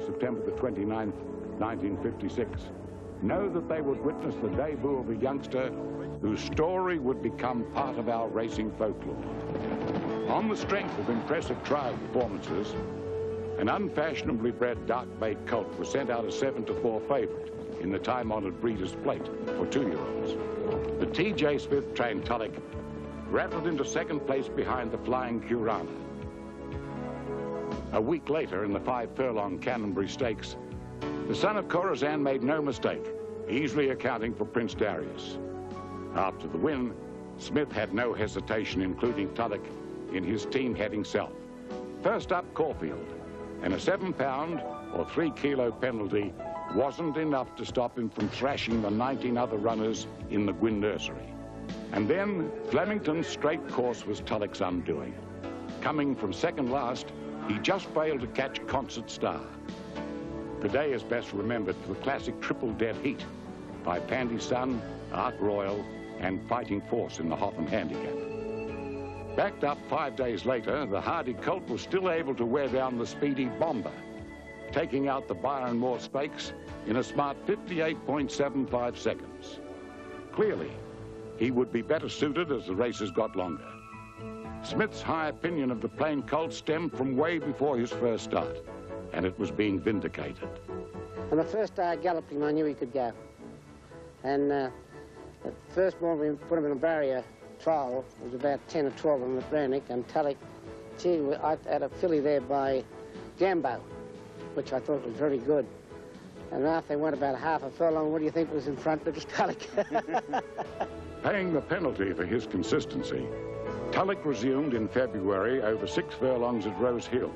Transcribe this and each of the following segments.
September the 29th, 1956, know that they would witness the debut of a youngster whose story would become part of our racing folklore. On the strength of impressive trial performances, an unfashionably bred dark-bayed colt was sent out a 7-4 favourite in the time-honoured Breeders' Plate for 2-year-olds. The T.J. Smith-trained Tulloch rattled into second place behind the Flying Curana. A week later, in the 5-furlong Canterbury Stakes, the son of Khorasan made no mistake, easily accounting for Prince Darius. After the win, Smith had no hesitation including Tulloch in his team-heading self. First up, Caulfield, and a 7-pound or 3-kilo penalty wasn't enough to stop him from thrashing the 19 other runners in the Gwyn nursery. And then Flemington's straight course was Tulloch's undoing. Coming from second last, he just failed to catch Concert Star. The day is best remembered for the classic triple dead heat by Pandy Sun, Ark Royal, and Fighting Force in the Hotham Handicap. Backed up 5 days later, the hardy colt was still able to wear down the speedy Bomber, taking out the Byron Moore Stakes in a smart 58.75 seconds. Clearly, he would be better suited as the races got longer. Smith's high opinion of the plain colt stemmed from way before his first start, and it was being vindicated. On the first day I galloped him, I knew he could go. And the first morning we put him in a barrier trial, it was about 10 or 12 on the Brownick, and Tulloch, gee, I had a filly there by Gambo, which I thought was very good. And after they went about half a furlong, what do you think was in front? It was Tulloch. Paying the penalty for his consistency, Tulloch resumed in February over 6 furlongs at Rose Hill,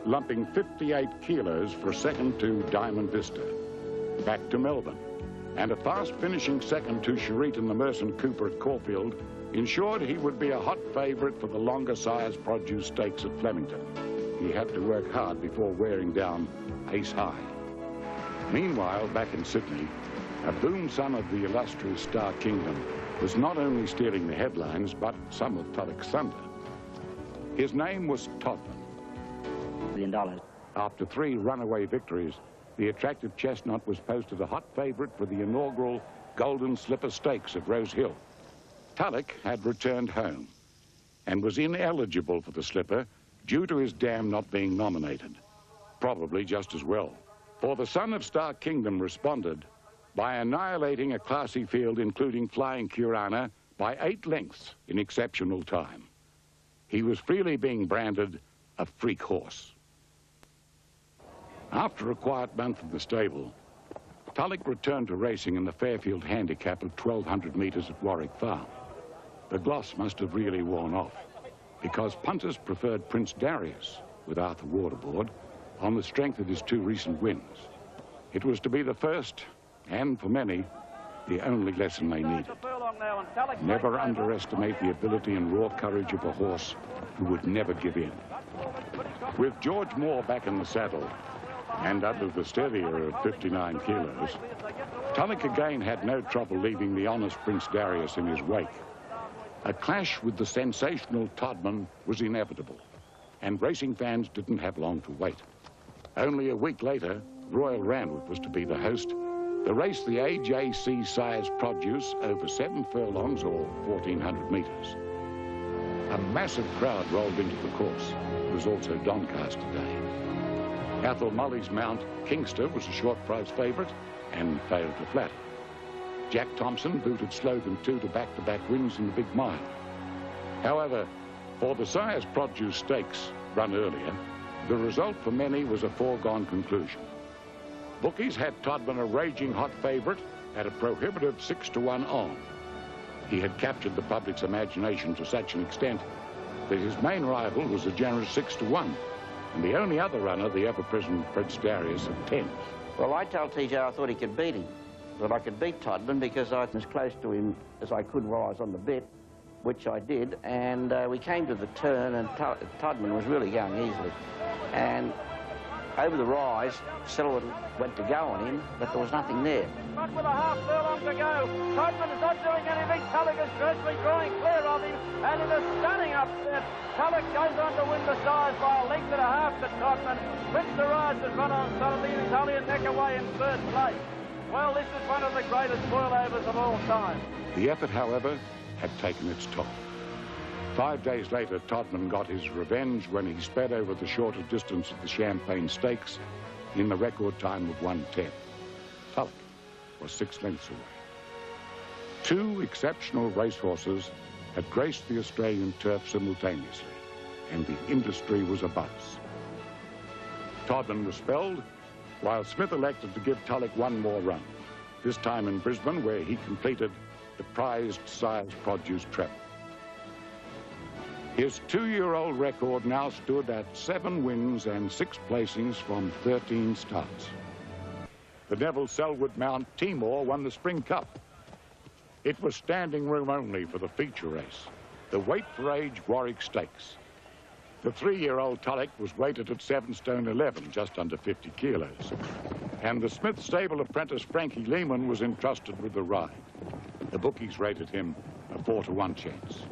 lumping 58 kilos for a second to Diamond Vista. Back to Melbourne, and a fast finishing second to Cherit and the Merson Cooper at Caulfield ensured he would be a hot favourite for the longer Sires Produce Stakes at Flemington. He had to work hard before wearing down Ace High. Meanwhile, back in Sydney, a boom son of the illustrious Star Kingdom was not only stealing the headlines, but some of Tulloch's thunder. His name was Todman. $1 million. After 3 runaway victories, the attractive chestnut was posted a hot favourite for the inaugural Golden Slipper Stakes at Rose Hill. Tulloch had returned home and was ineligible for the Slipper due to his dam not being nominated. Probably just as well, for the son of Star Kingdom responded by annihilating a classy field including Flying Curana by 8 lengths in exceptional time. He was freely being branded a freak horse. After a quiet month in the stable, Tulloch returned to racing in the Fairfield Handicap of 1,200 metres at Warwick Farm. The gloss must have really worn off, because punters preferred Prince Darius with Arthur Ward aboard on the strength of his 2 recent wins. It was to be the first, and for many, the only lesson they needed. Never underestimate the ability and raw courage of a horse who would never give in. With George Moore back in the saddle, and under the steadier at 59 kilos, Tulloch again had no trouble leaving the honest Prince Darius in his wake. A clash with the sensational Todman was inevitable, and racing fans didn't have long to wait. Only a week later, Royal Randwick was to be the host. The race, the AJC Sires Produce, over 7 furlongs or 1,400 metres. A massive crowd rolled into the course. It was also Doncaster Day. Athol Mully's mount, Kingster, was a short price favourite and failed to flatter. Jack Thompson booted Slogan 2 to back-to-back wins in the Big Mile. However, for the Sires Produce Stakes, run earlier, the result for many was a foregone conclusion. Bookies had Todman a raging hot favourite at a prohibitive 6-1 on. He had captured the public's imagination to such an extent that his main rival was a generous 6-1, and the only other runner, the ever-present Prince Darius, at 10. Well, I told TJ I thought he could beat him, that I could beat Todman because I was as close to him as I could while I was on the bit, which I did, and we came to the turn, and Todman was really going easily. And over the rise, Selwood went to go on him, but there was nothing there. But with a half furlong to go, Todman is not doing anything. Tulloch is virtually drawing clear of him, and in a stunning upset, Tulloch goes on to win the size by a length and a half to Todman. Prince Siraj has run on solidly and is only a neck away in third place. Well, this is one of the greatest boilovers of all time. The effort, however, had taken its toll. 5 days later, Todman got his revenge when he sped over the shorter distance of the Champagne Stakes in the record time of 1:10. Tulloch was 6 lengths away. 2 exceptional racehorses had graced the Australian turf simultaneously, and the industry was abuzz. Todman was spelled, while Smith elected to give Tulloch one more run, this time in Brisbane, where he completed the prized sires produce treble. His 2-year-old record now stood at 7 wins and 6 placings from 13 starts. The Neville Selwood Mount Timor won the Spring Cup. It was standing room only for the feature race, the Weight for Age Warwick Stakes. The 3-year-old Tulloch was weighted at 7 stone 11, just under 50 kilos. And the Smith stable apprentice Frankie Lehman was entrusted with the ride. The bookies rated him a 4-to-1 chance.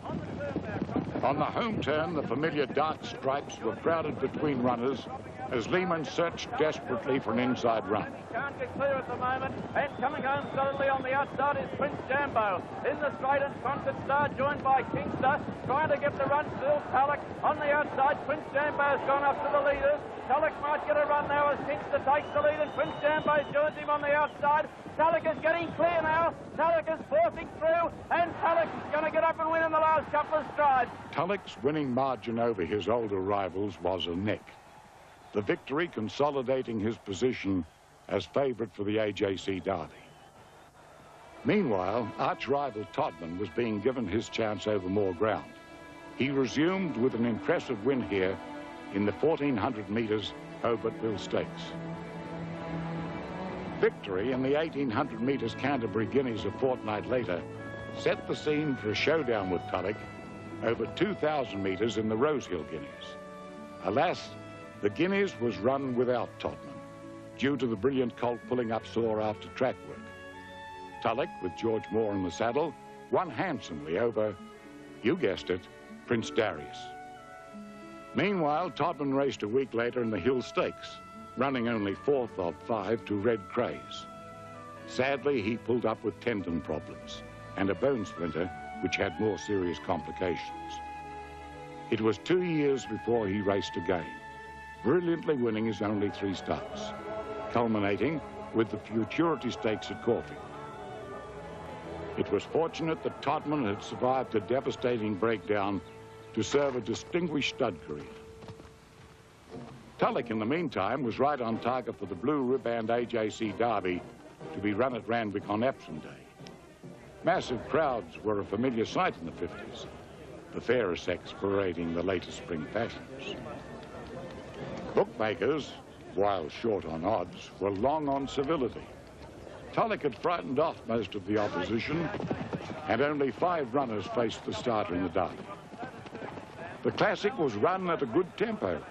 On the home turn, the familiar dark stripes were crowded between runners as Lehman searched desperately for an inside run. Can't get clear at the moment, and coming home solidly on the outside is Prince Jambo. In the straight and Concert Star, joined by Kingster, trying to get the run still. Tulloch on the outside. Prince Jambo's gone up to the leaders. Tulloch might get a run now as Kingster takes the lead, and Prince Jambo joins him on the outside. Tulloch is getting clear now. Tulloch is forcing through, and Tulloch is going to get up and win in the last couple of strides. Tulloch's winning margin over his older rivals was a neck, the victory consolidating his position as favourite for the AJC Derby. Meanwhile, arch-rival Todman was being given his chance over more ground. He resumed with an impressive win here in the 1400 metres Hobartville Stakes. Victory in the 1800 metres Canterbury Guineas a fortnight later set the scene for a showdown with Tulloch over 2,000 metres in the Rosehill Guineas. Alas, the Guineas was run without Todman, due to the brilliant colt pulling up sore after track work. Tulloch, with George Moore in the saddle, won handsomely over, you guessed it, Prince Darius. Meanwhile, Todman raced a week later in the Hill Stakes, running only 4th of 5 to Red Craze. Sadly, he pulled up with tendon problems and a bone splinter, which had more serious complications. It was 2 years before he raced again, brilliantly winning his only 3 starts, culminating with the Futurity Stakes at Caulfield. It was fortunate that Todman had survived a devastating breakdown to serve a distinguished stud career. Tulloch, in the meantime, was right on target for the Blue Riband AJC Derby to be run at Randwick on Epsom Day. Massive crowds were a familiar sight in the 50s, the fairer sex parading the latest spring fashions. Bookmakers, while short on odds, were long on civility. Tulloch had frightened off most of the opposition, and only 5 runners faced the starter in the Derby. The Classic was run at a good tempo.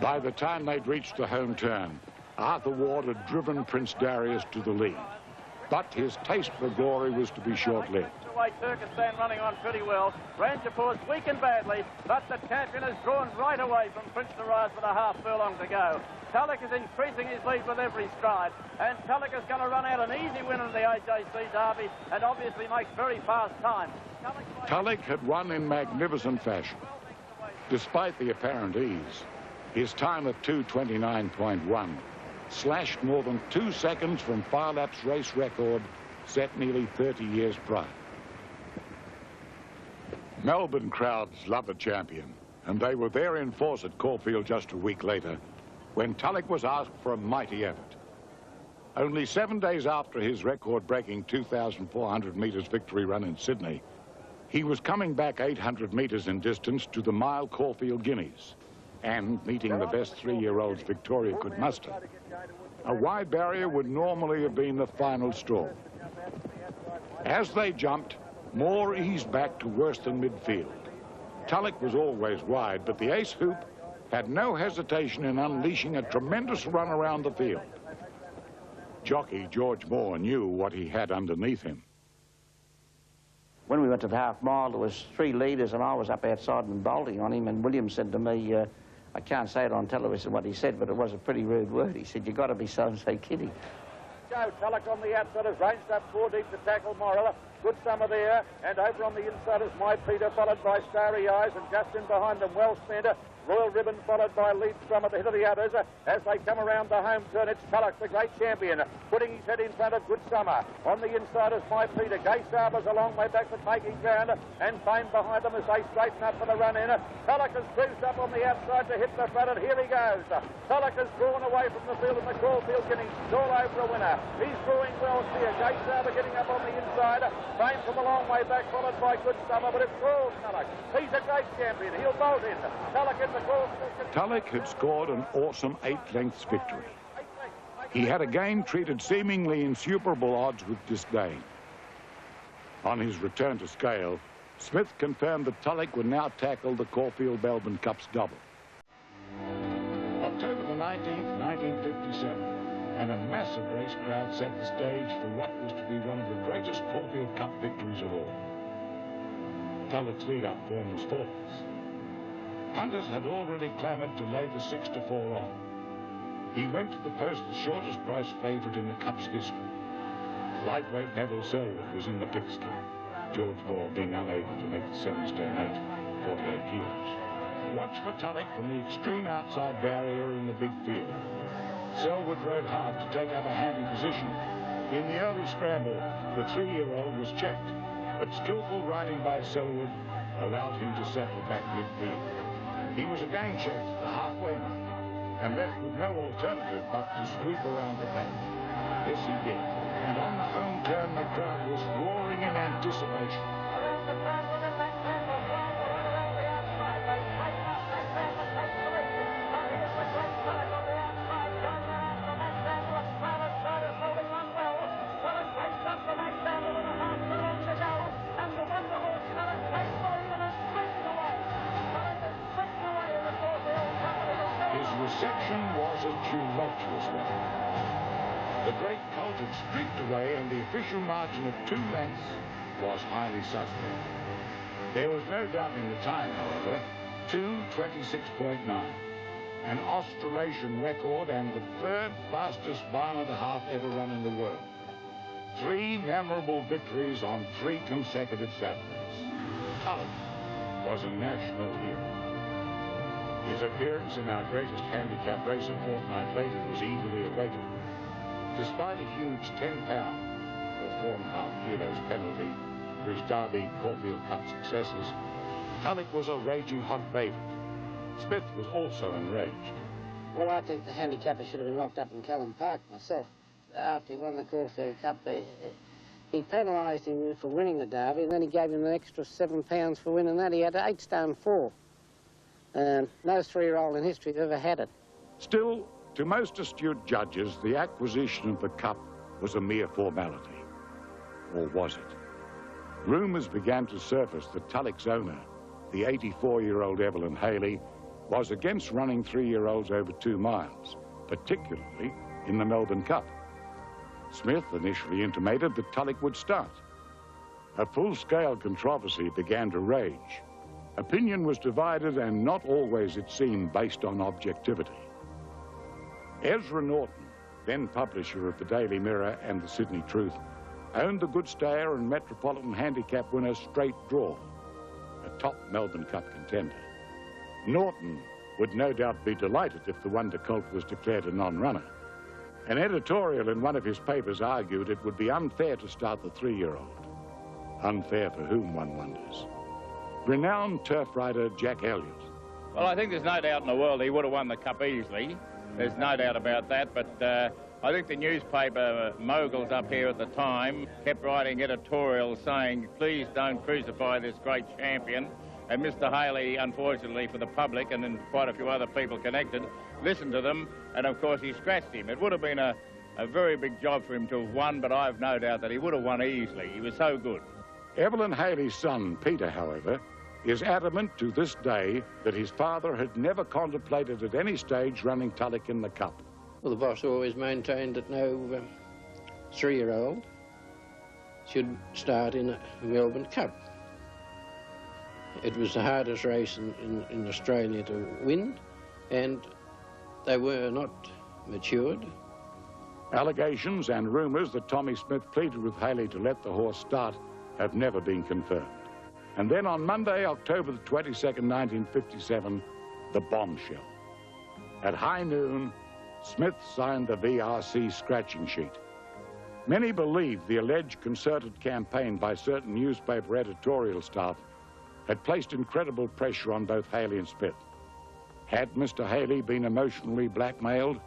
By the time they'd reached the home turn, Arthur Ward had driven Prince Darius to the lead. But his taste for glory was to be short-lived. Turkestan running on pretty well. Rangerpour's weakened badly, but the champion has drawn right away from Prince Siraj with a half furlong to go. Tulloch is increasing his lead with every stride, and Tulloch is going to run out an easy win in the AJC Derby and obviously make very fast time. Tulloch had won in magnificent fashion. Despite the apparent ease, his time of 2:29.1 slashed more than 2 seconds from Phar-Lap's race record set nearly 30 years prior. Melbourne crowds love a champion, and they were there in force at Caulfield just a week later when Tulloch was asked for a mighty effort. Only 7 days after his record-breaking 2,400 metres victory run in Sydney, he was coming back 800 metres in distance to the mile Caulfield Guineas and meeting the best 3-year-olds Victoria could muster. A wide barrier would normally have been the final straw. As they jumped, Moore eased back to worse than midfield. Tulloch was always wide, but the ace hoop had no hesitation in unleashing a tremendous run around the field. Jockey George Moore knew what he had underneath him. When we went to the half mile, there was 3 leaders and I was up outside and bolting on him, and William said to me, I can't say it on television what he said, but it was a pretty rude word. He said, "You've got to be so-and-so kidding." Tulloch on the outside has ranged up 4 deep to tackle Morrell. Good summer there, and over on the inside is My Peter, followed by Starry Eyes, and just in behind them, Well Spent. Royal Ribbon followed by Lead Strum at the head of the others. As they come around the home turn, it's Tulloch, the great champion, putting his head in front of Good Summer. On the inside is My Peter. Gay Saber's a long way back for taking ground, and Fame behind them as they straighten up for the run in. Tulloch has cruised up on the outside to hit the front, and here he goes. Tulloch has drawn away from the field, and the Caulfield getting all over a winner. He's drawing well here. Gay Saber getting up on the inside. Fame from a long way back, followed by Good Summer, but it's all Tulloch. He's a great champion. He'll bolt in. Tulloch in the Caulfield. Tulloch had scored an awesome 8-lengths victory. He had again treated seemingly insuperable odds with disdain. On his return to scale, Smith confirmed that Tulloch would now tackle the Caulfield Melbourne Cup's double. October the 19th, 1957, and a massive race crowd set the stage for what was to be one of the greatest Caulfield Cup victories of all. Tulloch's lead-up form was faultless. Hunters had already clamoured to lay the 6-4 on. He went to the post the shortest price favourite in the Cup's history. Lightweight Neville Selwood was in the pigskin, George Ball being unable to make the 7 stone 8, 48 kilos. Watch for Tulloch from the extreme outside barrier in the big field. Selwood rode hard to take up a handy position. In the early scramble, the 3-year-old was checked, but skillful riding by Selwood allowed him to settle back midfield. He was again checked at the halfway mark and left with no alternative but to sweep around the back. This he did, and on the home turn the crowd was roaring in anticipation. Reception was a tumultuous one. The great colt had streaked away, and the official margin of 2 lengths was highly suspect. There was no doubt in the time, however, 2:26.9, an Australasian record and the 3rd fastest mile-and-a-half ever run in the world. 3 memorable victories on 3 consecutive Saturdays. Tulloch was a national hero. His appearance in our greatest handicap race a fortnight later was eagerly awaited. Despite a huge 10-pound, or 4.5 kilos penalty for his Derby Caulfield Cup successes, Tulloch was a raging hot favourite. Smith was also enraged. Well, I think the handicapper should have been locked up in Callum Park myself. After he won the Caulfield Cup, he penalised him for winning the Derby, and then he gave him an extra £7 for winning that. He had 8 stone 4. And no 3-year-old in history ever had it. Still, to most astute judges, the acquisition of the Cup was a mere formality. Or was it? Rumours began to surface that Tulloch's owner, the 84-year-old Evelyn Haley, was against running 3-year-olds over 2 miles, particularly in the Melbourne Cup. Smith initially intimated that Tulloch would start. A full-scale controversy began to rage. Opinion was divided, and not always, it seemed, based on objectivity. Ezra Norton, then publisher of the Daily Mirror and the Sydney Truth, owned the Good Stayer and Metropolitan Handicap winner Straight Draw, a top Melbourne Cup contender. Norton would no doubt be delighted if the Wonder Colt was declared a non-runner. An editorial in one of his papers argued it would be unfair to start the 3-year-old. Unfair for whom, one wonders. Renowned turf rider Jack Elliott. Well, I think there's no doubt in the world he would have won the Cup easily. There's no doubt about that, but I think the newspaper moguls up here at the time kept writing editorials saying, please don't crucify this great champion. And Mr. Haley, unfortunately for the public and then quite a few other people connected, listened to them, and of course he scratched him. It would have been a very big job for him to have won, but I've no doubt that he would have won easily. He was so good. Evelyn Haley's son, Peter, however, is adamant to this day that his father had never contemplated at any stage running Tulloch in the Cup. Well, the boss always maintained that no 3-year-old should start in a Melbourne Cup. It was the hardest race in Australia to win, and they were not matured. Allegations and rumours that Tommy Smith pleaded with Haley to let the horse start have never been confirmed. And then on Monday, October the 22nd, 1957, the bombshell. At high noon, Smith signed the VRC scratching sheet. Many believed the alleged concerted campaign by certain newspaper editorial staff had placed incredible pressure on both Haley and Smith. Had Mr. Haley been emotionally blackmailed?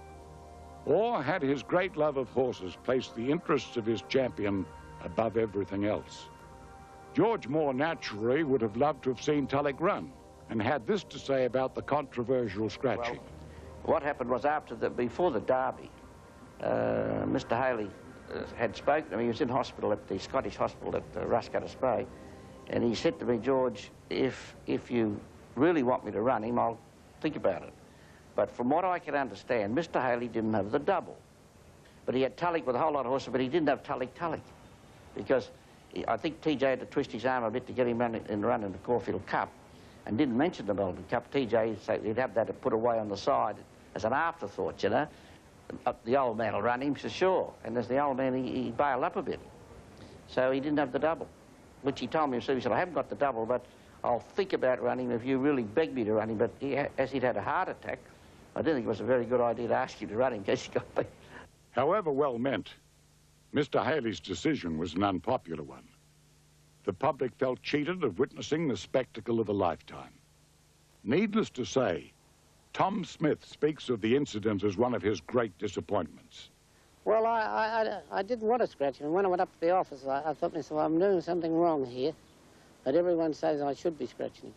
Or had his great love of horses placed the interests of his champion above everything else? George Moore naturally would have loved to have seen Tulloch run, and had this to say about the controversial scratching. Well, what happened was before the Derby, Mr. Haley had spoken to me. He was in hospital at the Scottish Hospital at Ruscottus Bay, and he said to me, George, if you really want me to run him, I'll think about it. But from what I can understand, Mr. Haley didn't have the double. But he had Tulloch with a whole lot of horses, but he didn't have Tulloch. Because I think TJ had to twist his arm a bit to get him running the Caulfield Cup, and didn't mention the Melbourne Cup. TJ said he'd have that to put away on the side as an afterthought, you know. The old man will run him, so sure. And as the old man, he bailed up a bit. So he didn't have the double, which he told me himself. He said, I haven't got the double, but I'll think about running if you really beg me to run him. But as he'd had a heart attack, I didn't think it was a very good idea to ask you to run him in case he got beat. However well meant, Mr. Haley's decision was an unpopular one. The public felt cheated of witnessing the spectacle of a lifetime. Needless to say, Tom Smith speaks of the incident as one of his great disappointments. Well, I didn't want to scratch him. When I went up to the office, I thought to myself, I'm doing something wrong here. But everyone says I should be scratching him.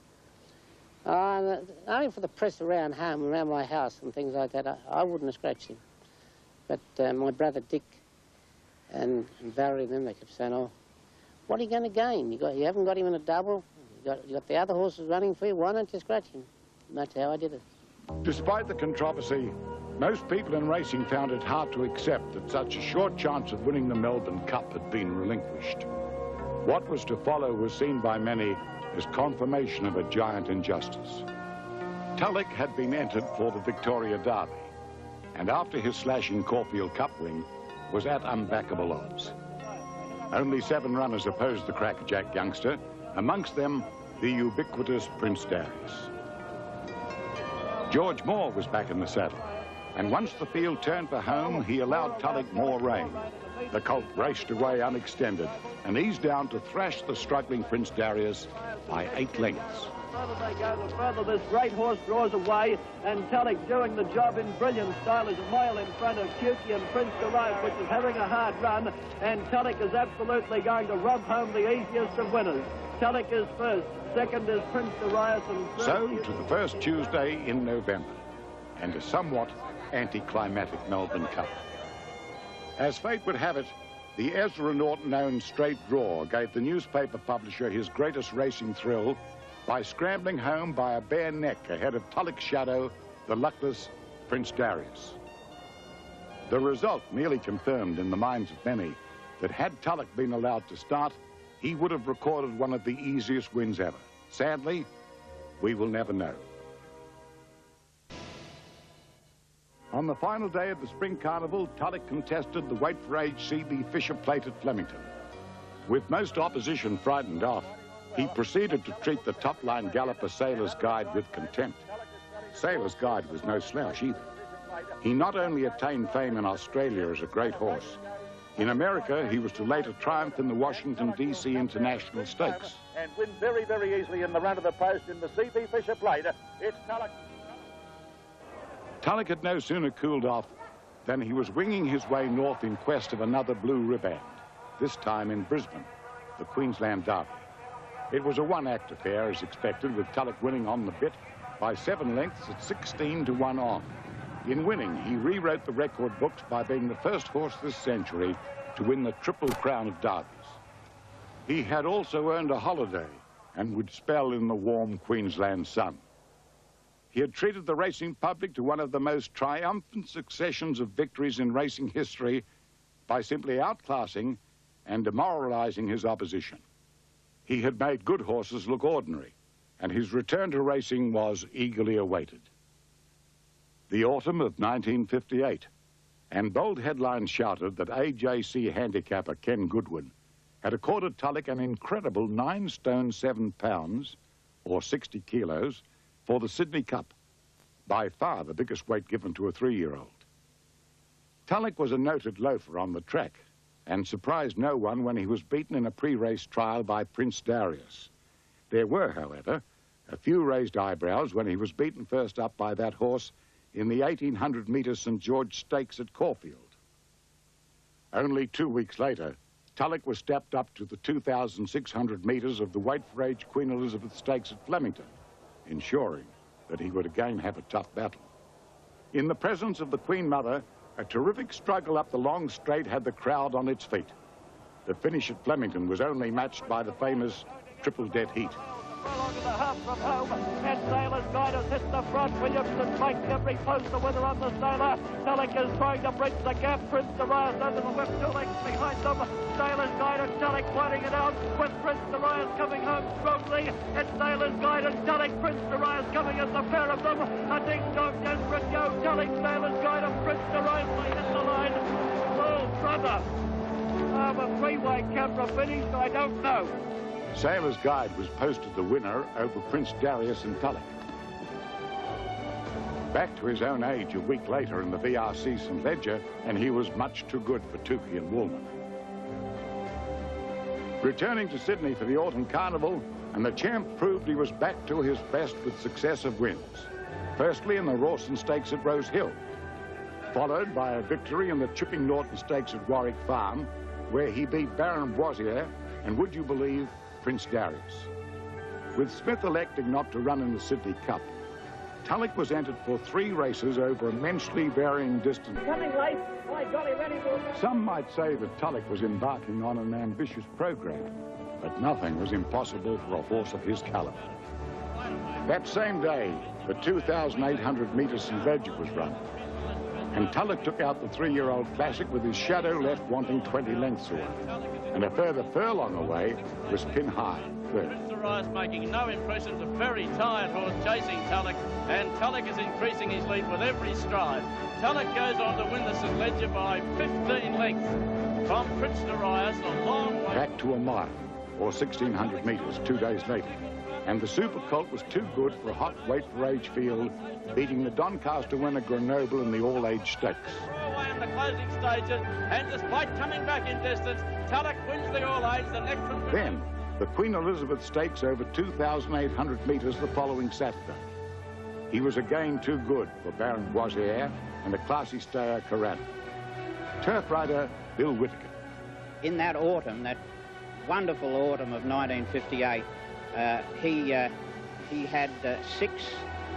Only for the press around home, around my house and things like that, I wouldn't have scratched him. But my brother Dick and Barry and them, they kept saying, oh, what are you going to gain? You haven't got him in a double. You got the other horses running for you. Why don't you scratch him? And that's how I did it. Despite the controversy, most people in racing found it hard to accept that such a short chance of winning the Melbourne Cup had been relinquished. What was to follow was seen by many as confirmation of a giant injustice. Tulloch had been entered for the Victoria Derby, and after his slashing Caulfield Cup win, was at unbackable odds. Only 7 runners opposed the crackerjack youngster, amongst them the ubiquitous Prince Darius. George Moore was back in the saddle, and once the field turned for home, he allowed Tulloch more rein. The colt raced away unextended and eased down to thrash the struggling Prince Darius by 8 lengths. The further they go, the further this great horse draws away, and Tulloch doing the job in brilliant style is a mile in front of Cutie and Prince Darius, which is having a hard run, and Tulloch is absolutely going to rub home the easiest of winners. Tulloch is first, second is Prince Darius, and third... So to the first Tuesday in November, and a somewhat anticlimactic Melbourne Cup. As fate would have it, the Ezra Norton-owned straight draw gave the newspaper publisher his greatest racing thrill by scrambling home by a bare neck ahead of Tulloch's shadow, the luckless Prince Darius. The result merely confirmed in the minds of many that had Tulloch been allowed to start, he would have recorded one of the easiest wins ever. Sadly, we will never know. On the final day of the Spring Carnival, Tulloch contested the weight-for-age CB Fisher Plate at Flemington. With most opposition frightened off, he proceeded to treat the top-line galloper Sailor's Guide with contempt. Sailor's Guide was no slouch either. He not only attained fame in Australia as a great horse, in America he was to later triumph in the Washington, D.C. International Stakes. And win very, very easily in the run of the post in the CB Fisher Plate. It's Tulloch. Tulloch had no sooner cooled off than he was winging his way north in quest of another blue riband, this time in Brisbane, the Queensland Derby. It was a one-act affair, as expected, with Tulloch winning on the bit by 7 lengths at 16 to 1 on. In winning, he rewrote the record books by being the first horse this century to win the Triple Crown of Derbies. He had also earned a holiday and would spell in the warm Queensland sun. He had treated the racing public to one of the most triumphant successions of victories in racing history by simply outclassing and demoralising his opposition. He had made good horses look ordinary, and his return to racing was eagerly awaited. The autumn of 1958, and bold headlines shouted that AJC handicapper Ken Goodwin had accorded Tulloch an incredible 9 stone 7 pounds, or 60 kilos, for the Sydney Cup, by far the biggest weight given to a 3-year-old. Tulloch was a noted loafer on the track and surprised no one when he was beaten in a pre-race trial by Prince Darius. There were, however, a few raised eyebrows when he was beaten first up by that horse in the 1800-metre St George Stakes at Caulfield. Only 2 weeks later, Tulloch was stepped up to the 2,600 metres of the weight-for-age Queen Elizabeth Stakes at Flemington, ensuring that he would again have a tough battle. In the presence of the Queen Mother, a terrific struggle up the long straight had the crowd on its feet. The finish at Flemington was only matched by the famous triple dead heat. Along to the half from home, and Sailor's Guide has hit the front. Williamson makes every post the winner on the Sailor. Tulloch is trying to bridge the gap. Prince Darius under the whip, 2 lengths behind them. Sailor's Guide and Tulloch fighting it out, with Prince Darius coming home strongly. It's Sailor's Guide and Tulloch, Prince Darius coming as the pair of them. A ding-dong desperate go. Tulloch, Sailor's Guide and Prince Darius they hit the line. Oh, brother. A 3-way camera finish, I don't know. Sailor's Guide was posted the winner over Prince Darius and Tulloch. Back to his own age a week later in the VRC St Ledger, and he was much too good for Tukey and Woolman. Returning to Sydney for the autumn carnival, and the champ proved he was back to his best with successive wins. Firstly in the Rawson Stakes at Rose Hill, followed by a victory in the Chipping Norton Stakes at Warwick Farm, where he beat Baron Boisier and, would you believe, Prince Darius. With Smith electing not to run in the Sydney Cup, Tulloch was entered for 3 races over immensely varying distances. Coming late, by golly, ready for... Some might say that Tulloch was embarking on an ambitious program, but nothing was impossible for a horse of his caliber. That same day, the 2,800 metre St Ledger was run, and Tulloch took out the 3-year-old classic with his shadow left wanting 20 lengths away. And a further furlong away was Pin High, third. Darius making no impressions, a very tired horse chasing Tulloch, and Tulloch is increasing his lead with every stride. Tulloch goes on to win the St Ledger by 15 lengths from Prince Darius, a long way. Back to a mile, or 1,600 metres, 2 days later. And the Super Colt was too good for a hot weight-for-age field, beating the Doncaster winner Grenoble in the all-age stakes. Away in the closing stages, and despite coming back in distance, Tulloch wins the all-age, the next one. Then, the Queen Elizabeth Stakes over 2,800 metres the following Saturday. He was again too good for Baron Boisier and the classy stayer Corral. Turf rider Bill Whittaker. In that autumn, that wonderful autumn of 1958, he had 6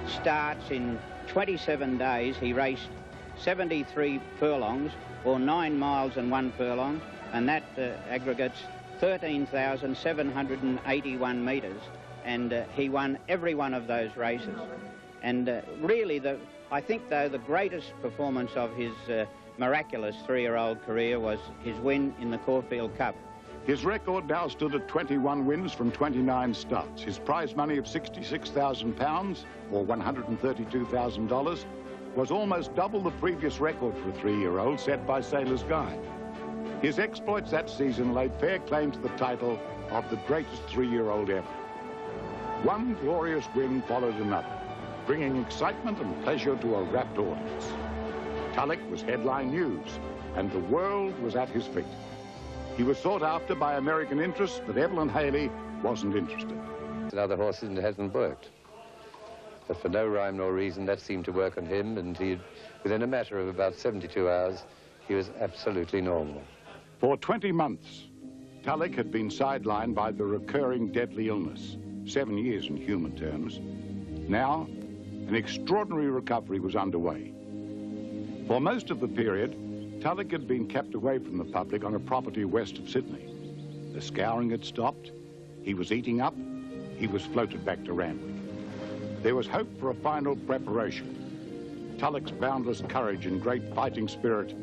starts in 27 days. He raced 73 furlongs, or 9 miles and 1 furlong, and that aggregates 13,781 metres, and he won every one of those races. And really, I think, though, the greatest performance of his miraculous 3-year-old career was his win in the Caulfield Cup. His record now stood at 21 wins from 29 starts. His prize money of £66,000, or $132,000, was almost double the previous record for a 3-year-old set by Sailor's Guide. His exploits that season laid fair claim to the title of the greatest 3-year-old ever. One glorious win followed another, bringing excitement and pleasure to a rapt audience. Tulloch was headline news, and the world was at his feet. He was sought after by American interests, but Evelyn Haley wasn't interested. In other horses, it hasn't worked. But for no rhyme nor reason, that seemed to work on him, and within a matter of about 72 hours, he was absolutely normal. For 20 months, Tulloch had been sidelined by the recurring deadly illness, 7 years in human terms. Now, an extraordinary recovery was underway. For most of the period, Tulloch had been kept away from the public on a property west of Sydney. The scouring had stopped, he was eating up, he was floated back to Randwick. There was hope for a final preparation. Tulloch's boundless courage and great fighting spirit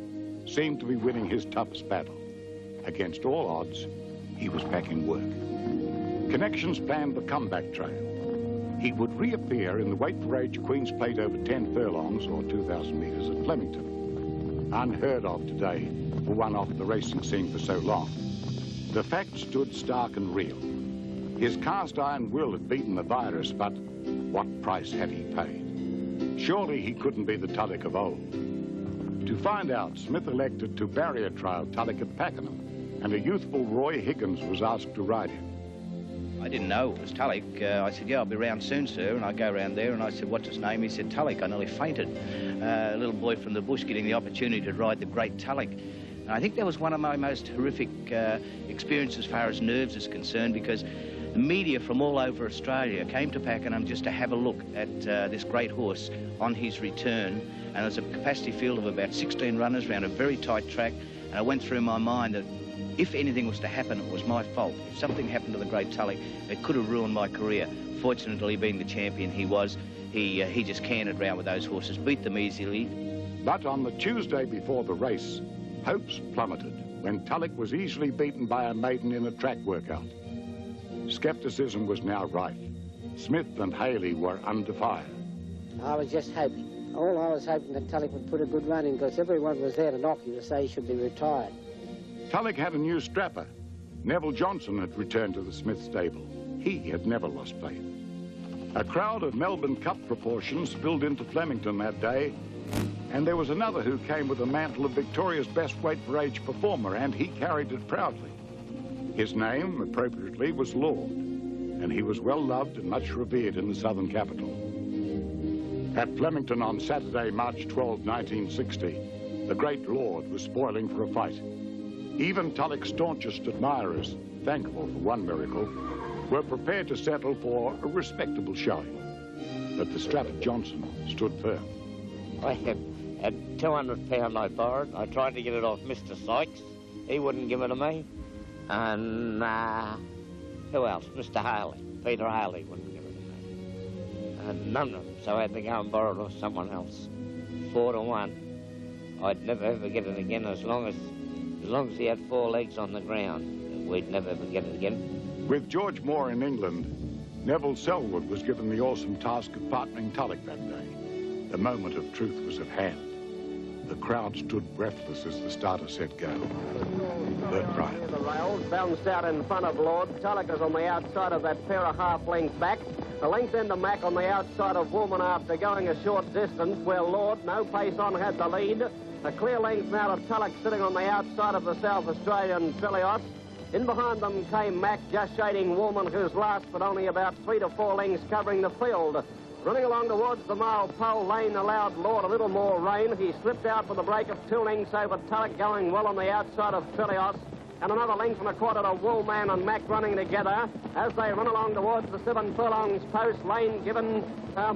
seemed to be winning his toughest battle. against all odds, he was back in work. Connections planned the comeback trail. He would reappear in the weight for age Queen's Plate over 10 furlongs or 2,000 metres at Flemington. Unheard of today for one off the racing scene for so long. The facts stood stark and real. His cast iron will had beaten the virus, but what price had he paid? Surely he couldn't be the Tulloch of old. To find out, Smith elected to barrier trial Tulloch at Pakenham, and a youthful Roy Higgins was asked to ride him. I didn't know it was Tulloch. I said, yeah, I'll be round soon, sir. And I go round there and I said, what's his name? He said, Tulloch. I nearly fainted. A little boy from the bush getting the opportunity to ride the great Tulloch. And I think that was one of my most horrific experiences as far as nerves is concerned, because the media from all over Australia came to Pakenham just to have a look at this great horse on his return. And there was a capacity field of about 16 runners around a very tight track. And I went through my mind that if anything was to happen, it was my fault. If something happened to the great Tulloch, it could have ruined my career. Fortunately, being the champion he was, he just cantered round with those horses, beat them easily. But on the Tuesday before the race, hopes plummeted when Tulloch was easily beaten by a maiden in a track workout. Scepticism was now rife. Smith and Haley were under fire. I was just hoping. All I was hoping that Tulloch would put a good run in, because everyone was there to knock him to say he should be retired. Tulloch had a new strapper. Neville Johnson had returned to the Smith stable. He had never lost faith. A crowd of Melbourne Cup proportions spilled into Flemington that day, and there was another who came with the mantle of Victoria's best weight for age performer, and he carried it proudly. His name, appropriately, was Lord, and he was well loved and much revered in the southern capital. At Flemington on Saturday, March 12, 1960, the great Lord was spoiling for a fight. Even Tulloch's staunchest admirers, thankful for one miracle, were prepared to settle for a respectable showing. But the strapper Johnson stood firm. I had 200 pound I borrowed. I tried to get it off Mr. Sykes. He wouldn't give it to me. And who else? Mr. Haley. Peter Haley wouldn't give it to me. And none of them, so I had to go and borrow it off someone else. 4 to 1. I'd never ever get it again as long as he had 4 legs on the ground. We'd never ever get it again. With George Moore in England, Neville Selwood was given the awesome task of partnering Tulloch that day. The moment of truth was at hand. The crowd stood breathless as the starter said go. Bert Bryant. The rails bounced out in front of Lord. Tulloch is on the outside of that pair of half-length back. The length end of Mack on the outside of Woolman after going a short distance, where Lord, no pace on, had the lead. A clear length now of Tulloch sitting on the outside of the South Australian Philios. In behind them came Mack, just shading Woolman, who's last, but only about 3 to 4 lengths covering the field. Running along towards the mile pole, Lane allowed Lord a little more rain. He slipped out with a break of 2 lengths over Tulloch, going well on the outside of Philios. And another length and a quarter to Woolman and Mack running together. As they run along towards the 7 furlongs post, Lane given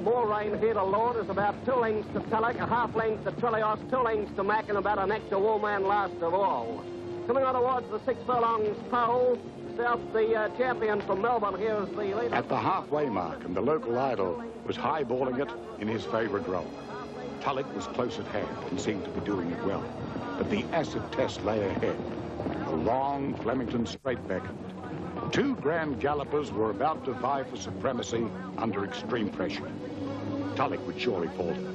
more rain here to Lord. Is about 2 lengths to Tulloch, a half length to Philios, 2 lengths to Mack, and about a neck to Woolman last of all. Coming on towards the 6 furlongs pole, South, the champion from Melbourne, here is the leader. At the halfway mark, and the local idol was highballing it in his favourite role. Tulloch was close at hand and seemed to be doing it well. But the acid test lay ahead. A long Flemington straight beckoned. 2 grand gallopers were about to vie for supremacy under extreme pressure. Tulloch would surely falter.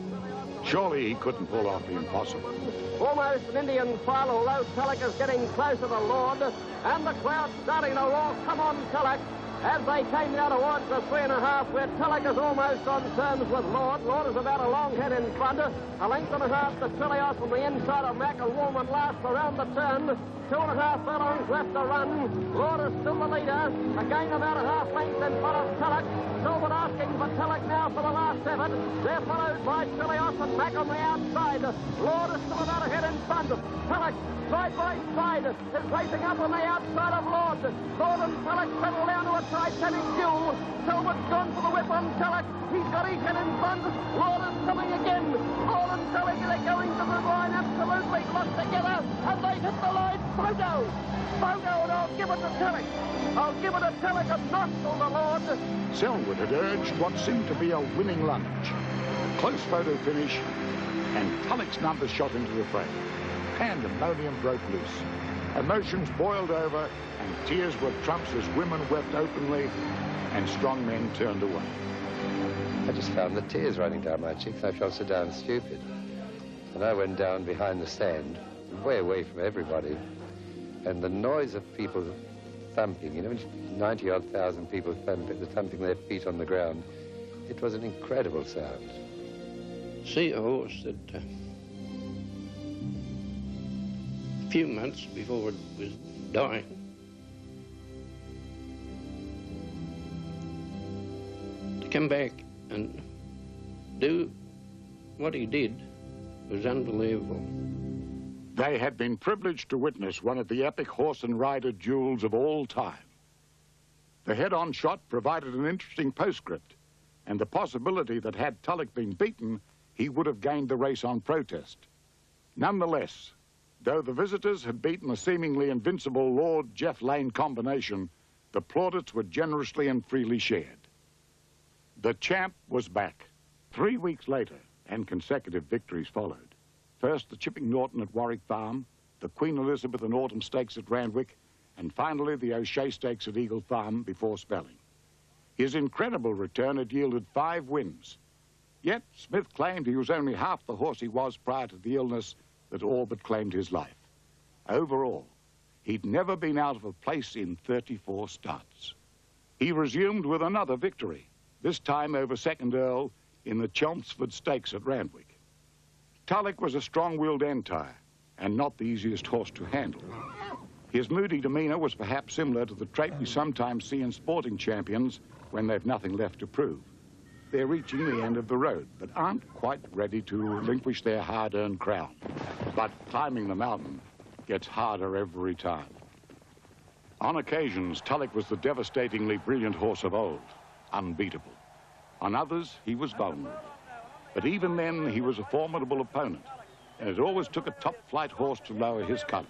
Surely he couldn't pull off the impossible. Almost an Indian file, although Tulloch is getting closer to Lord, and the crowd starting to roar, come on Tulloch, as they came down towards the 3.5, where Tulloch is almost on terms with Lord. Lord is about a long head in front, a length and a half to Philios on the inside of Mack, and Woolman last around the turn. 2.5 furlongs left to run. Lord is still the leader, again about a half length in front of Tulloch. Silver asking for Tulloch now for the last effort. They're followed by Philios and Mack on the outside. Lord is still about a head in front. Tulloch, side by side, is racing up on the outside of Lord. Lord and Tulloch settle down to a Titanic duel. Selwood's gone for the whip on Tulloch. He's got his head in front. Lord is coming again. Lord and Tulloch are going to the line, absolutely locked together, and they hit the line. Photo, and I'll give it to Tulloch. I'll give it to Tulloch, a nostril to Lord. Selwood had urged what seemed to be a winning lunge. A close photo finish, and Tulloch's number shot into the frame. Pandemonium broke loose. Emotions boiled over and tears were trumps as women wept openly and strong men turned away. I just found the tears running down my cheeks. I felt so damn stupid. And I went down behind the stand, way away from everybody. And the noise of people thumping, 90-odd thousand people thumping their feet on the ground, it was an incredible sound. See a horse that a few months before it was dying, to come back and do what he did was unbelievable. They had been privileged to witness one of the epic horse and rider duels of all time. The head-on shot provided an interesting postscript and the possibility that had Tulloch been beaten, he would have gained the race on protest. Nonetheless, though the visitors had beaten a seemingly invincible Lord-Jeff Lane combination, the plaudits were generously and freely shared. The champ was back. 3 weeks later, and consecutive victories followed. First, the Chipping Norton at Warwick Farm, the Queen Elizabeth and Autumn Stakes at Randwick, and finally the O'Shea Stakes at Eagle Farm before spelling. His incredible return had yielded 5 wins. Yet, Smith claimed he was only half the horse he was prior to the illness that all but claimed his life. Overall, he'd never been out of a place in 34 starts. He resumed with another victory, this time over Second Earl in the Chelmsford Stakes at Randwick. Tulloch was a strong-willed entire and not the easiest horse to handle. His moody demeanour was perhaps similar to the trait we sometimes see in sporting champions when they've nothing left to prove. They're reaching the end of the road, but aren't quite ready to relinquish their hard-earned crown. But climbing the mountain gets harder every time. On occasions, Tulloch was the devastatingly brilliant horse of old, unbeatable. On others, he was vulnerable. But even then, he was a formidable opponent, and it always took a top-flight horse to lower his colours.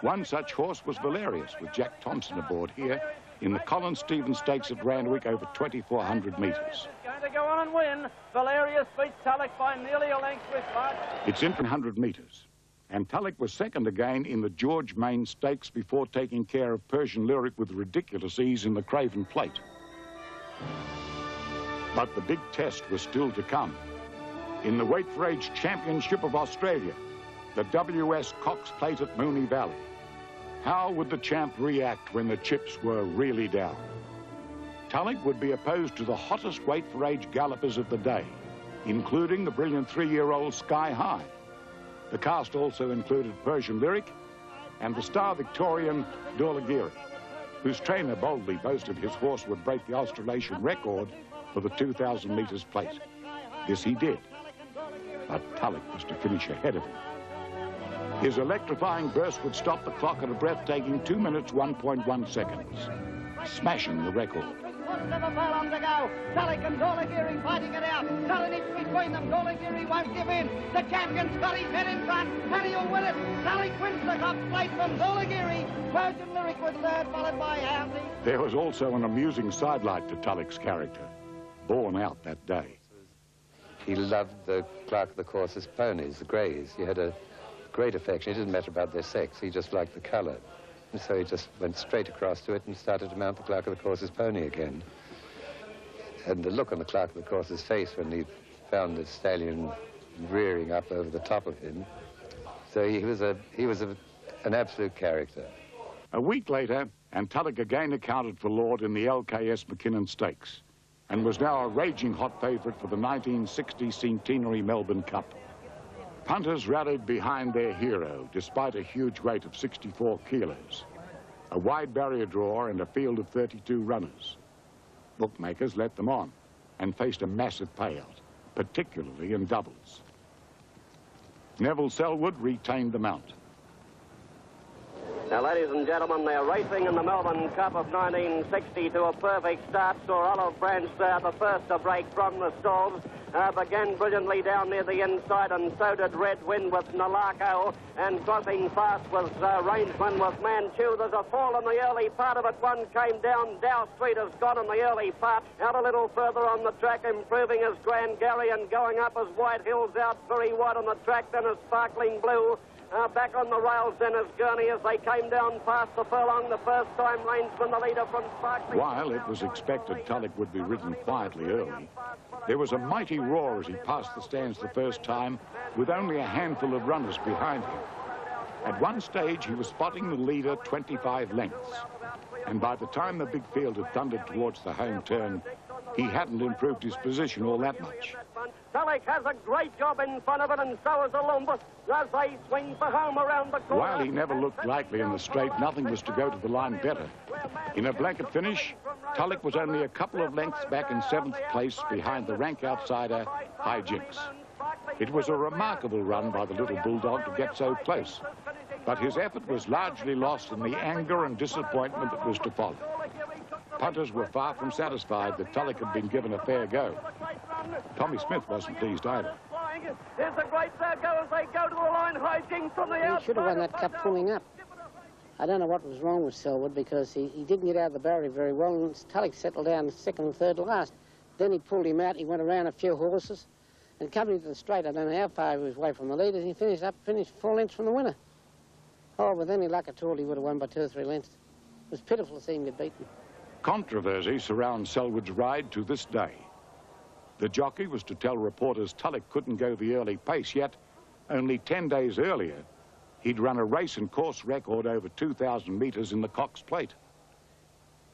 One such horse was Valerius, with Jack Thompson aboard here in the Colin Stevens Stakes at Randwick over 2,400 metres. Going to go on and win. Valerius beats Tulloch by nearly a length with March. It's in 100 metres, and Tulloch was second again in the George Main Stakes before taking care of Persian Lyric with ridiculous ease in the Craven Plate. But the big test was still to come. In the Weight for Age Championship of Australia, the WS Cox Plate at Moonee Valley. How would the champ react when the chips were really down? Tulloch would be opposed to the hottest weight for age gallopers of the day, including the brilliant 3-year-old Sky High. The cast also included Persian Lyric and the star Victorian Dorligiri, whose trainer boldly boasted his horse would break the Australasian record for the 2,000 metres plate. This he did, but Tulloch was to finish ahead of him. His electrifying burst would stop the clock at a breathtaking 2 minutes, 1.1 seconds, smashing the record. 7 furlongs to go. Tulloch and Dorligiri fighting it out. Tulloch between them. Dorligiri won't give in. The champion's got his head in front, and he'll win it. Tulloch wins the Cox Plate from Dorligiri. Persian Lyric was third, followed by Houndy. There was also an amusing sidelight to Tulloch's character, born out that day. He loved the Clerk of the Course's ponies, the greys. He had a great affection. It didn't matter about their sex. He just liked the colour. And so he just went straight across to it and started to mount the Clerk of the Course's pony again. And the look on the Clerk of the Course's face when he found the stallion rearing up over the top of him. So he was an absolute character. A week later, and Tulloch again accounted for Lord in the LKS McKinnon Stakes, and was now a raging hot favourite for the 1960 Centenary Melbourne Cup. Punters rallied behind their hero, despite a huge weight of 64 kilos, a wide barrier draw and a field of 32 runners. Bookmakers let them on and faced a massive payout, particularly in doubles. Neville Selwood retained the mount. Now, ladies and gentlemen, they're racing in the Melbourne Cup of 1960 to a perfect start. Saw Olive Branch the first to break from the stalls. Began brilliantly down near the inside, and so did Red Wind with Nalako. And crossing fast was Rangeman with Manchu. There's a fall in the early part of it. One came down. Dow Street has gone in the early part. Out a little further on the track, improving as Grand Gary, and going up as White Hills out very wide on the track, then as Sparkling Blue. back on the rails then as Gurney as they came down past the furlong the first time. Rainsman, the leader from Sparkley. While it was expected Tulloch would be ridden quietly early, there was a mighty roar as he passed the stands the first time, with only a handful of runners behind him. At one stage, he was spotting the leader 25 lengths, and by the time the big field had thundered towards the home turn, he hadn't improved his position all that much. Tulloch has a great job in front of it, and so is the Lumber as they swing for home around the corner. While he never looked likely in the straight, nothing was to go to the line better. In a blanket finish, Tulloch was only a couple of lengths back in 7th place behind the rank outsider, High Jinks. It was a remarkable run by the little bulldog to get so close, but his effort was largely lost in the anger and disappointment that was to follow. Punters were far from satisfied that Tulloch had been given a fair go. Tommy Smith wasn't pleased either. Here's a great fair go as they go to the line. High Jinks from the outside. He should have won that cup pulling up. I don't know what was wrong with Selwood because he didn't get out of the barrier very well, and Tulloch settled down second and third last. Then he pulled him out. He went around a few horses, and coming to the straight, I don't know how far he was away from the leaders. He finished 4 lengths from the winner. Oh, with any luck at all, he would have won by 2 or 3 lengths. It was pitiful to see him get beaten. Controversy surrounds Selwood's ride to this day. The jockey was to tell reporters Tulloch couldn't go the early pace, yet only 10 days earlier, he'd run a race and course record over 2,000 metres in the Cox Plate.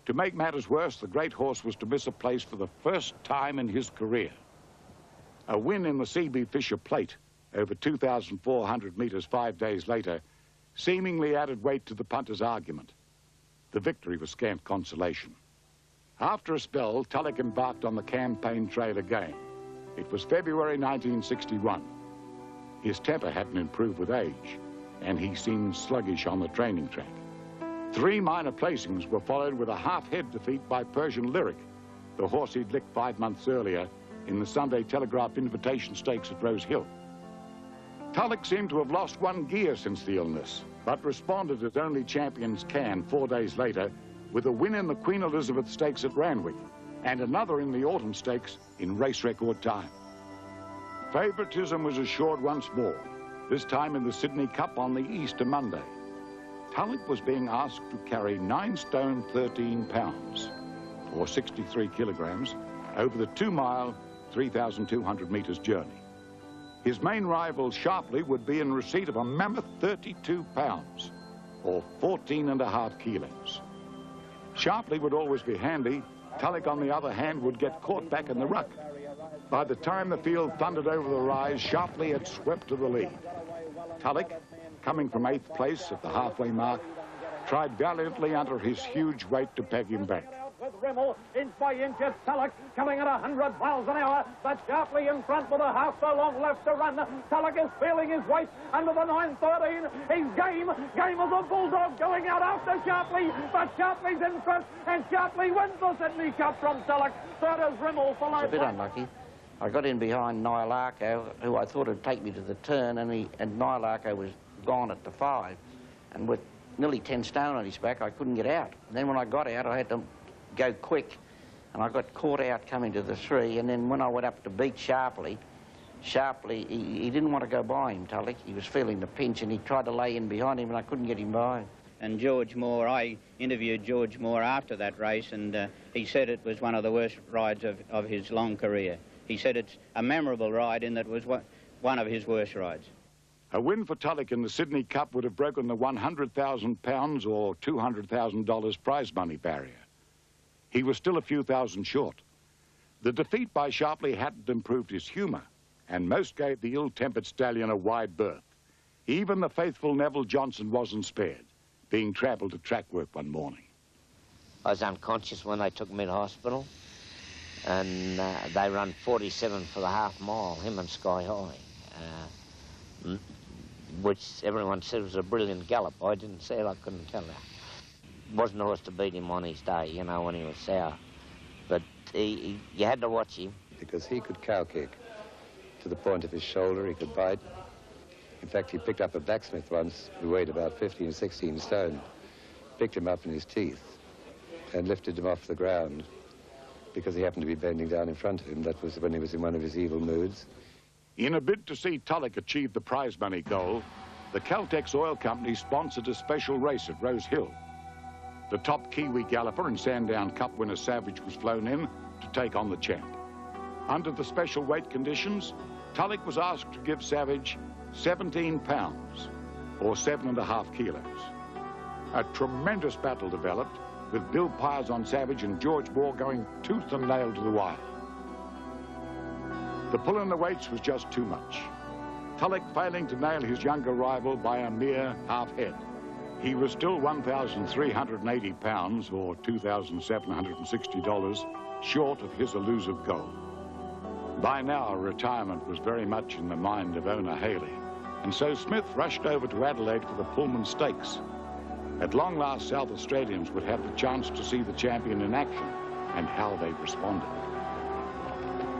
To make matters worse, the great horse was to miss a place for the first time in his career. A win in the C.B. Fisher Plate over 2,400 metres 5 days later seemingly added weight to the punter's argument. The victory was scant consolation. After a spell, Tulloch embarked on the campaign trail again. It was February 1961. His temper hadn't improved with age, and he seemed sluggish on the training track. 3 minor placings were followed with a half-head defeat by Persian Lyric, the horse he'd licked 5 months earlier in the Sunday Telegraph Invitation Stakes at Rose Hill. Tulloch seemed to have lost 1 gear since the illness, but responded as only champions can 4 days later with a win in the Queen Elizabeth Stakes at Randwick and another in the Autumn Stakes in race record time. Favouritism was assured once more, this time in the Sydney Cup on the Easter Monday. Tulloch was being asked to carry 9 stone 13 pounds, or 63 kilograms, over the 2-mile, 3,200 metres journey. His main rival, Sharpley, would be in receipt of a mammoth 32 pounds, or 14.5 kilos. Sharpley would always be handy. Tulloch, on the other hand, would get caught back in the ruck. By the time the field thundered over the rise, Sharpley had swept to the lead. Tulloch, coming from 8th place at the halfway mark, tried valiantly under his huge weight to peg him back. With Rimmel, inch by inch, it's Tulloch coming at 100 miles an hour, but Sharpley in front with a half so long left to run. Tulloch is feeling his weight under the 9.13. He's game as a bulldog going out after Sharpley, but Sharpley's in front, and Sharpley wins the Sydney Cup from Tulloch. Third is Rimmel for It's a bit unlucky. I got in behind Nialarco, who I thought would take me to the turn, and Nialarco was gone at the 5, and with nearly 10 stone on his back, I couldn't get out. And then when I got out, I had to go quick, and I got caught out coming to the 3, and then when I went up to beat Sharpley, he didn't want to go by him, Tulloch. He was feeling the pinch, and he tried to lay in behind him, and I couldn't get him by. And George Moore, I interviewed George Moore after that race, and he said it was one of the worst rides of his long career. He said it's a memorable ride in that it was one of his worst rides. A win for Tulloch in the Sydney Cup would have broken the £100,000 or $200,000 prize money barrier. He was still a few thousand short. The defeat by Sharpley hadn't improved his humour, and most gave the ill-tempered stallion a wide berth. Even the faithful Neville Johnson wasn't spared, being trampled at track work one morning. I was unconscious when they took me to hospital, and they run 47 for the half mile, him and Sky High, which everyone said was a brilliant gallop. I didn't see it, I couldn't tell you. Wasn't a horse to beat him on his day, you know, when he was sour. But you had to watch him. Because he could cow kick to the point of his shoulder, he could bite. In fact, he picked up a blacksmith once who weighed about 15 or 16 stone, picked him up in his teeth and lifted him off the ground because he happened to be bending down in front of him. That was when he was in one of his evil moods. In a bid to see Tulloch achieve the prize money goal, the Caltex Oil Company sponsored a special race at Rose Hill. The top Kiwi galloper and Sandown Cup winner Savage was flown in to take on the champ. Under the special weight conditions, Tulloch was asked to give Savage 17 pounds, or 7.5 kilos. A tremendous battle developed, with Bill Pyers on Savage and George Moore going tooth and nail to the wire. The pull in the weights was just too much. Tulloch failing to nail his younger rival by a mere half head. He was still 1,380 pounds, or $2,760, short of his elusive goal. By now, retirement was very much in the mind of owner Haley, and so Smith rushed over to Adelaide for the Pullman Stakes. At long last, South Australians would have the chance to see the champion in action and how they responded.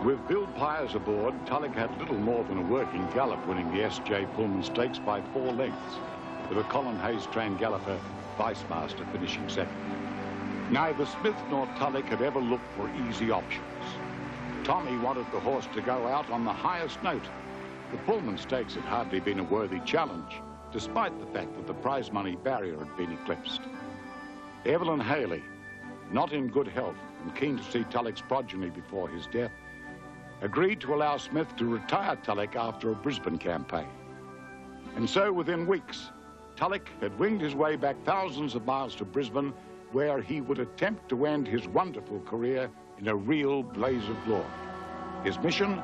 With Bill Pyers aboard, Tulloch had little more than a working gallop, winning the S.J. Pullman Stakes by 4 lengths, with a Colin Hayes-trained galloper, Vice Master, finishing second. Neither Smith nor Tulloch had ever looked for easy options. Tommy wanted the horse to go out on the highest note. The Pullman Stakes had hardly been a worthy challenge, despite the fact that the prize money barrier had been eclipsed. Evelyn Haley, not in good health and keen to see Tulloch's progeny before his death, agreed to allow Smith to retire Tulloch after a Brisbane campaign. And so within weeks, Tulloch had winged his way back thousands of miles to Brisbane, where he would attempt to end his wonderful career in a real blaze of glory. His mission,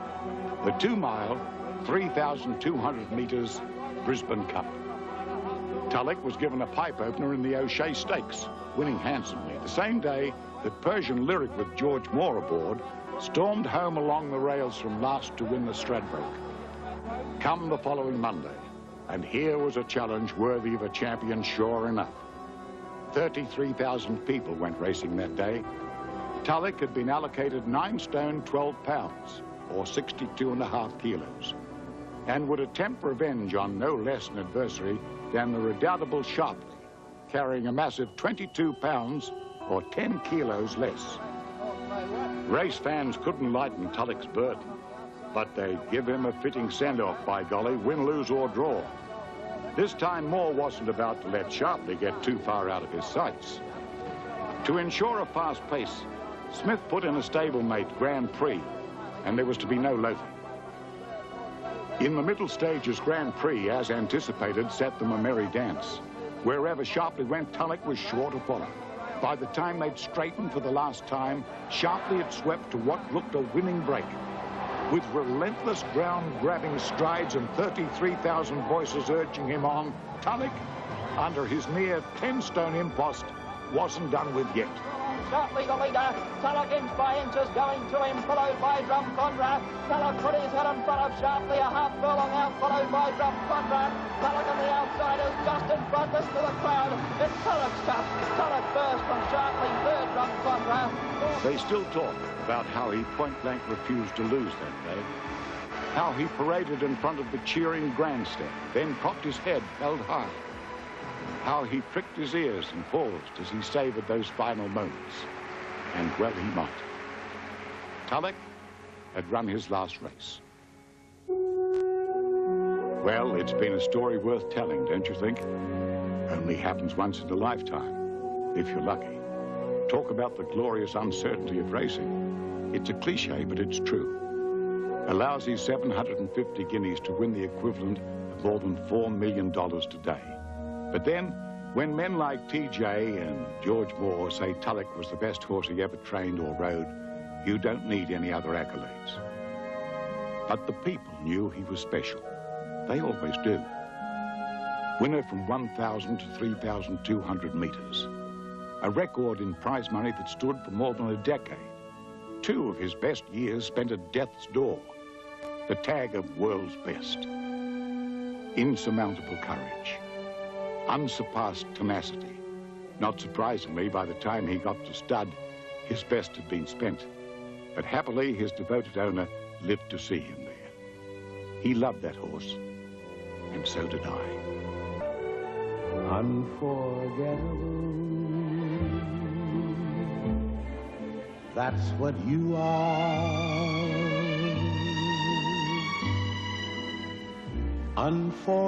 the 2-mile, 3,200 metres Brisbane Cup. Tulloch was given a pipe opener in the O'Shea Stakes, winning handsomely, the same day that Persian Lyric with George Moore aboard stormed home along the rails from last to win the Stradbroke. Come the following Monday, and here was a challenge worthy of a champion, sure enough. 33,000 people went racing that day. Tulloch had been allocated 9 stone 12 pounds, or 62.5 kilos, and would attempt revenge on no less an adversary than the redoubtable Sharpley, carrying a massive 22 pounds, or 10 kilos less. Race fans couldn't lighten Tulloch's burden, but they'd give him a fitting send-off, by golly, win, lose or draw. This time Moore wasn't about to let Sharpley get too far out of his sights. To ensure a fast pace, Smith put in a stablemate Grand Prix, and there was to be no loafing. In the middle stages, Grand Prix, as anticipated, set them a merry dance. Wherever Sharpley went, Tulloch was sure to follow. By the time they'd straightened for the last time, Sharpley had swept to what looked a winning break. With relentless ground-grabbing strides and 33,000 voices urging him on, Tulloch, under his near 10-stone impost, wasn't done with yet. Sharpley the leader, Tulloch inch by inch is going to him, followed by Drumcondra. Tulloch put his head in front of Sharpley, a half furlong out, followed by Drumcondra. Tulloch on the outside is just in front, listen to the crowd. It's Tulloch's cup. Tulloch first from Sharpley, third Drumcondra. They still talk about how he point-blank refused to lose that day. How he paraded in front of the cheering grandstand, then cocked his head held high. How he pricked his ears and paused as he savoured those final moments. And well he might. Tulloch had run his last race. Well, it's been a story worth telling, don't you think? Only happens once in a lifetime, if you're lucky. Talk about the glorious uncertainty of racing. It's a cliche, but it's true. A lousy 750 guineas to win the equivalent of more than $4 million today. But then, when men like TJ and George Moore say Tulloch was the best horse he ever trained or rode, you don't need any other accolades. But the people knew he was special. They always do. Winner from 1,000 to 3,200 metres. A record in prize money that stood for more than a decade. 2 of his best years spent at death's door. The tag of world's best. Insurmountable courage. Unsurpassed tenacity. Not surprisingly, by the time he got to stud, his best had been spent. But happily, his devoted owner lived to see him there. He loved that horse, and so did I. Unforgettable. That's what you are. Unforgettable.